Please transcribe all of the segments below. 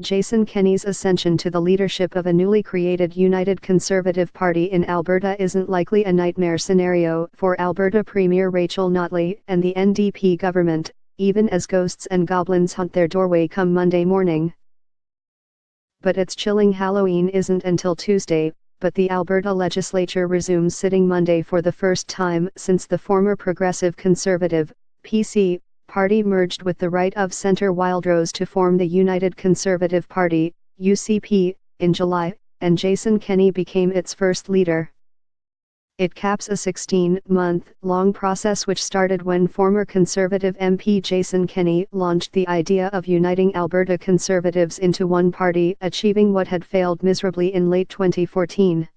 Jason Kenney's ascension to the leadership of a newly created United Conservative Party in Alberta isn't likely a nightmare scenario for Alberta Premier Rachel Notley and the NDP government, even as ghosts and goblins haunt their doorway come Monday morning. But its chilling Halloween isn't until Tuesday, but the Alberta legislature resumes sitting Monday for the first time since the former Progressive Conservative, PC, party merged with the right-of-centre Wildrose to form the United Conservative Party, UCP, in July, and Jason Kenney became its first leader. It caps a 16-month-long process which started when former Conservative MP Jason Kenney launched the idea of uniting Alberta Conservatives into one party, achieving what had failed miserably in late 2014.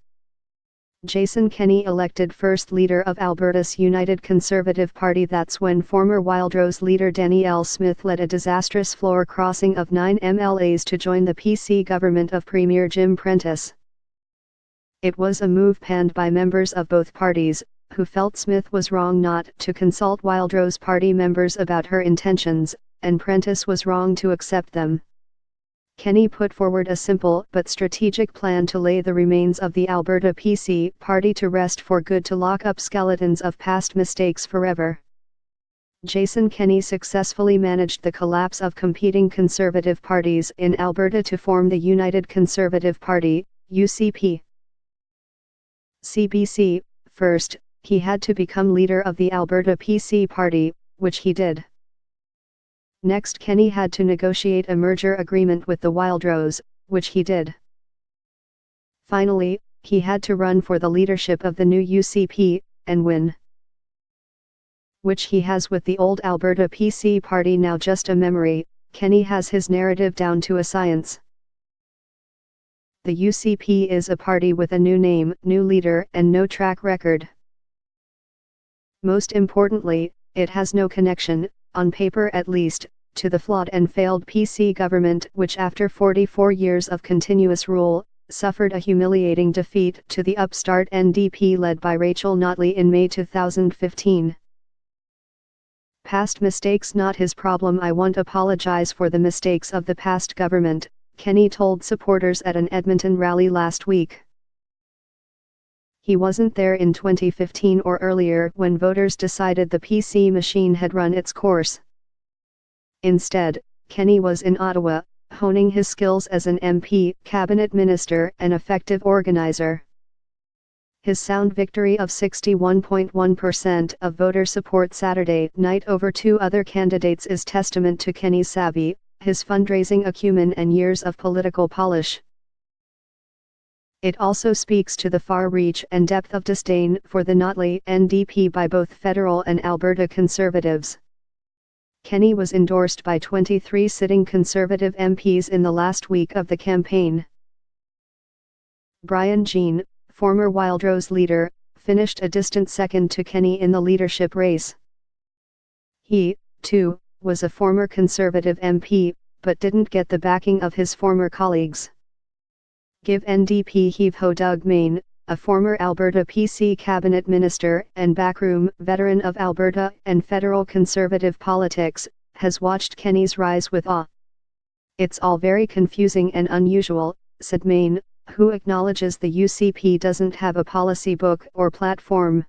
Jason Kenney elected first leader of Alberta's United Conservative Party. That's when former Wildrose leader Danielle Smith led a disastrous floor crossing of 9 MLAs to join the PC government of Premier Jim Prentice. It was a move panned by members of both parties, who felt Smith was wrong not to consult Wildrose party members about her intentions, and Prentice was wrong to accept them. Kenney put forward a simple but strategic plan to lay the remains of the Alberta PC party to rest for good, to lock up skeletons of past mistakes forever. Jason Kenney successfully managed the collapse of competing conservative parties in Alberta to form the United Conservative Party, UCP. CBC, first, he had to become leader of the Alberta PC party, which he did. Next, Kenney had to negotiate a merger agreement with the Wildrose, which he did. Finally, he had to run for the leadership of the new UCP, and win. Which he has with the old Alberta PC party now just a memory. Kenney has his narrative down to a science. The UCP is a party with a new name, new leader, and no track record. Most importantly, it has no connection, on paper at least, to the flawed and failed PC government which after 44 years of continuous rule, suffered a humiliating defeat to the upstart NDP led by Rachel Notley in May 2015. Past mistakes not his problem. I won't apologize for the mistakes of the past government, Kenney told supporters at an Edmonton rally last week. He wasn't there in 2015 or earlier when voters decided the PC machine had run its course. Instead, Kenney was in Ottawa, honing his skills as an MP, cabinet minister, and effective organizer. His sound victory of 61.1% of voter support Saturday night over two other candidates is testament to Kenney's savvy, his fundraising acumen, and years of political polish. It also speaks to the far reach and depth of disdain for the Notley NDP by both federal and Alberta Conservatives. Kenney was endorsed by 23 sitting Conservative MPs in the last week of the campaign. Brian Jean, former Wildrose leader, finished a distant second to Kenney in the leadership race. He, too, was a former Conservative MP, but didn't get the backing of his former colleagues. Give NDP heave-ho. Doug Main, a former Alberta PC cabinet minister and backroom veteran of Alberta and federal Conservative politics, has watched Kenney's rise with awe. "It's all very confusing and unusual," said Main, who acknowledges the UCP doesn't have a policy book or platform.